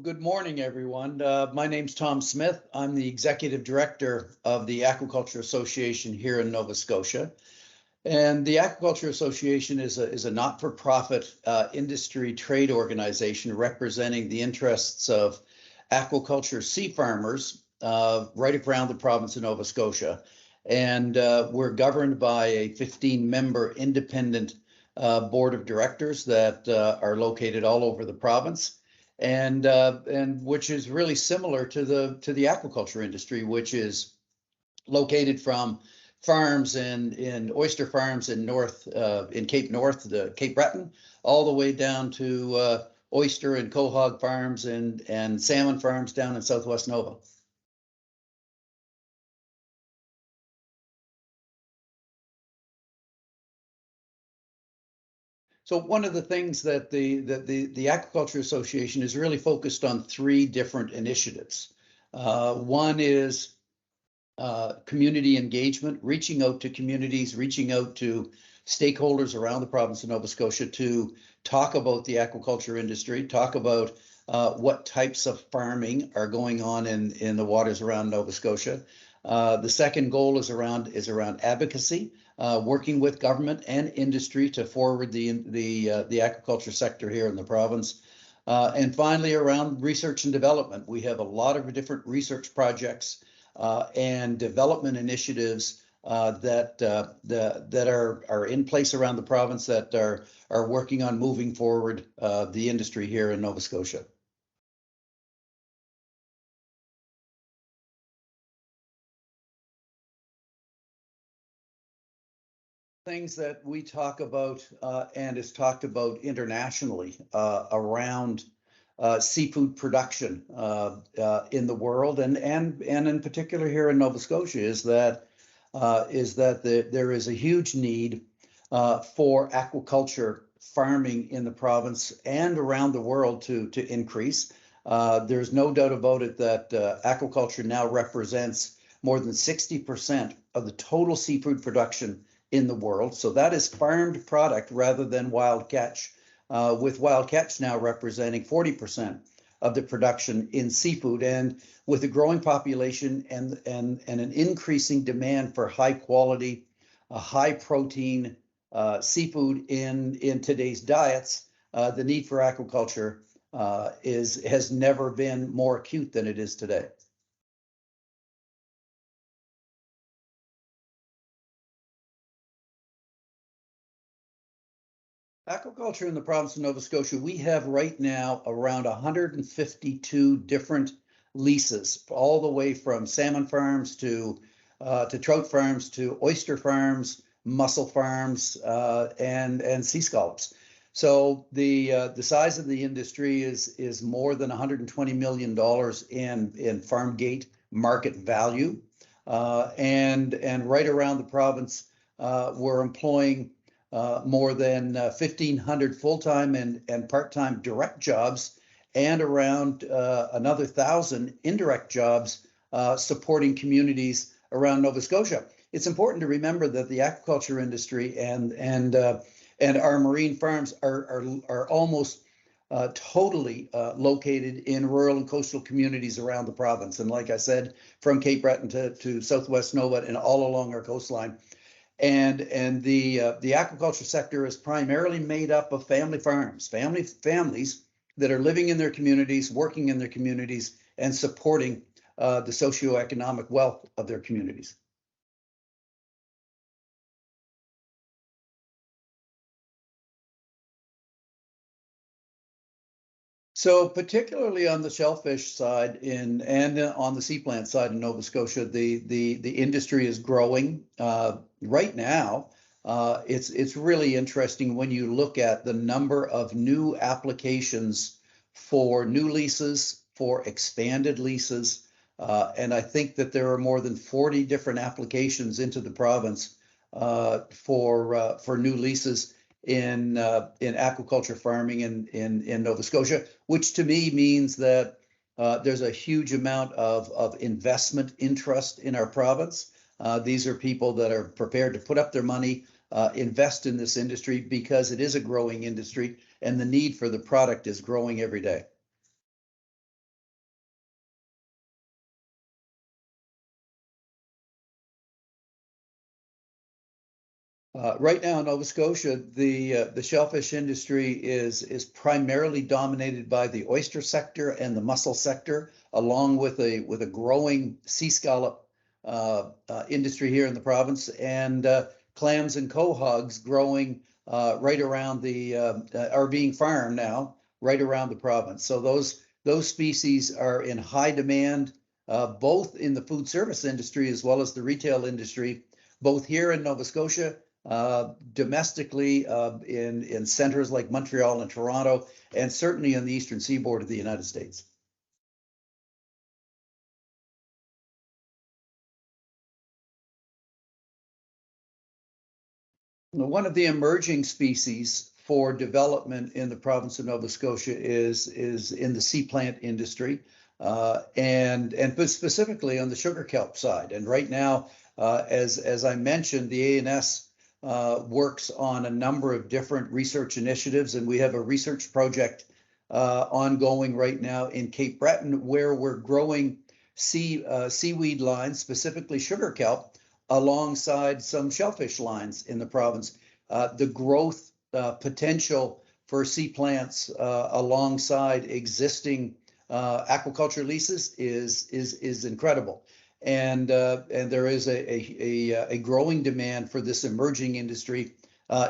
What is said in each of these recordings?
Good morning, everyone. My name's Tom Smith. I'm the Executive Director of the Aquaculture Association here in Nova Scotia. And the Aquaculture Association is a not-for-profit industry trade organization representing the interests of aquaculture sea farmers right around the province of Nova Scotia. And we're governed by a 15-member independent board of directors that are located all over the province. And which is really similar to the aquaculture industry, which is located from farms in oyster farms in Cape North, the Cape Breton, all the way down to oyster and quahog farms and salmon farms down in Southwest Nova. So one of the things that the Aquaculture Association is really focused on three different initiatives. One is community engagement, reaching out to communities, reaching out to stakeholders around the province of Nova Scotia to talk about the aquaculture industry, talk about what types of farming are going on in the waters around Nova Scotia. The second goal is around advocacy, working with government and industry to forward the aquaculture sector here in the province. And finally, around research and development. We have a lot of different research projects and development initiatives that are in place around the province that are working on moving forward the industry here in Nova Scotia. Things that we talk about and is talked about internationally around seafood production in the world and in particular here in Nova Scotia is that there is a huge need for aquaculture farming in the province and around the world to increase. There's no doubt about it that aquaculture now represents more than 60% of the total seafood production in the world. So that is farmed product rather than wild catch, with wild catch now representing 40% of the production in seafood. And with a growing population and an increasing demand for high quality, high protein seafood in today's diets, the need for aquaculture has never been more acute than it is today. Aquaculture in the province of Nova Scotia, we have right now around 152 different leases, all the way from salmon farms to trout farms to oyster farms, mussel farms, and sea scallops. So the size of the industry is more than $120 million in farm gate market value, and right around the province, we're employing more than 1,500 full-time and part-time direct jobs, and around another 1,000 indirect jobs supporting communities around Nova Scotia. It's important to remember that the aquaculture industry and our marine farms are almost totally located in rural and coastal communities around the province. And like I said, from Cape Breton to Southwest Nova and all along our coastline. And the aquaculture sector is primarily made up of family farms, families that are living in their communities, working in their communities, and supporting the socioeconomic wealth of their communities. So particularly on the shellfish side and on the sea plant side in Nova Scotia, the industry is growing right now. It's really interesting when you look at the number of new applications for new leases, for expanded leases, and I think that there are more than 40 different applications into the province for new leases in aquaculture farming in Nova Scotia, which to me means that there's a huge amount of investment interest in our province. These are people that are prepared to put up their money, invest in this industry because it is a growing industry and the need for the product is growing every day. Right now in Nova Scotia, the shellfish industry is primarily dominated by the oyster sector and the mussel sector, along with a growing sea scallop industry here in the province, and clams and quahogs growing right around are being farmed now right around the province. So those species are in high demand, both in the food service industry as well as the retail industry, both here in Nova Scotia, domestically in centers like Montreal and Toronto, and certainly on the eastern seaboard of the United States. One of the emerging species for development in the province of Nova Scotia is in the sea plant industry, and specifically on the sugar kelp side. And right now, as I mentioned, the ANS works on a number of different research initiatives, and we have a research project ongoing right now in Cape Breton, where we're growing seaweed lines, specifically sugar kelp, alongside some shellfish lines in the province. The growth potential for sea plants alongside existing aquaculture leases is incredible. And there is a growing demand for this emerging industry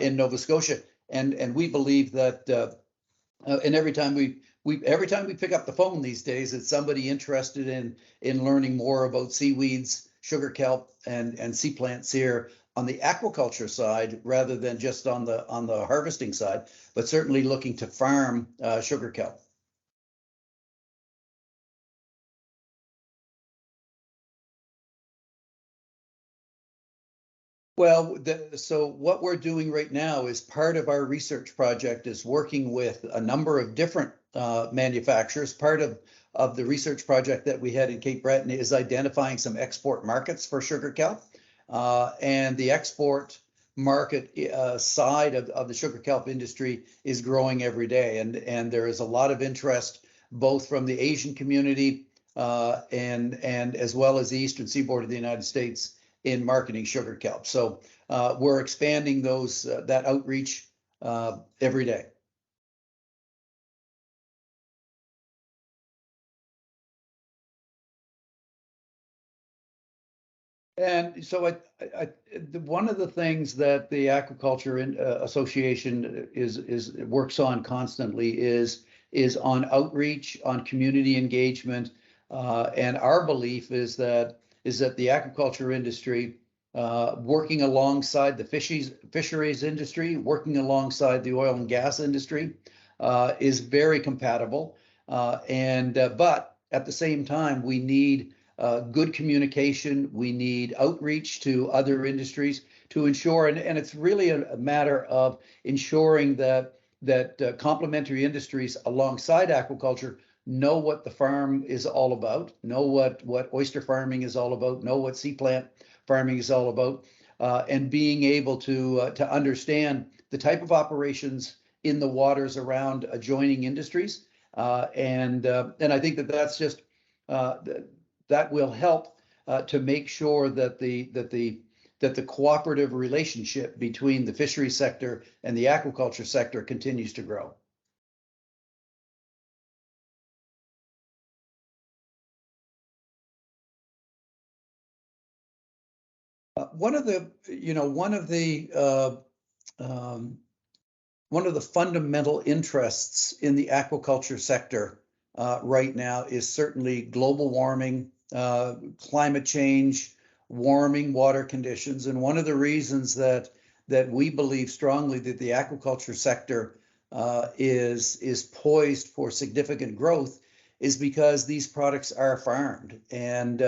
in Nova Scotia. And we believe that and every time we pick up the phone these days, it's somebody interested in learning more about seaweeds, sugar kelp, and sea plants here on the aquaculture side, rather than just on the harvesting side, but certainly looking to farm sugar kelp. Well, so what we're doing right now is part of our research project is working with a number of different manufacturers. Part of the research project that we had in Cape Breton is identifying some export markets for sugar kelp. And the export market side of the sugar kelp industry is growing every day. And there is a lot of interest both from the Asian community and as well as the eastern seaboard of the United States in marketing sugar kelp. So we're expanding that outreach every day. And so one of the things that the Aquaculture Association works on constantly is on outreach, on community engagement, and our belief is that the aquaculture industry, working alongside the fisheries industry, working alongside the oil and gas industry, is very compatible. But at the same time, we need good communication. We need outreach to other industries to ensure, and it's really a matter of ensuring that complementary industries alongside aquaculture know what the farm is all about, know what oyster farming is all about, know what sea plant farming is all about, and being able to understand the type of operations in the waters around adjoining industries. And I think that's just that will help to make sure that the cooperative relationship between the fishery sector and the aquaculture sector continues to grow. One of the fundamental interests in the aquaculture sector right now is certainly global warming, climate change, warming water conditions. And one of the reasons that we believe strongly that the aquaculture sector is poised for significant growth is because these products are farmed, and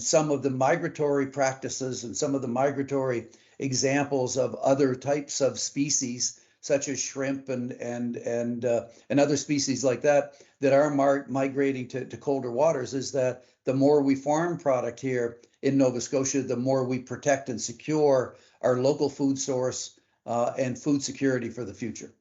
some of the migratory practices and some of the migratory examples of other types of species, such as shrimp and other species like that are migrating to colder waters, is that the more we farm product here in Nova Scotia, the more we protect and secure our local food source and food security for the future.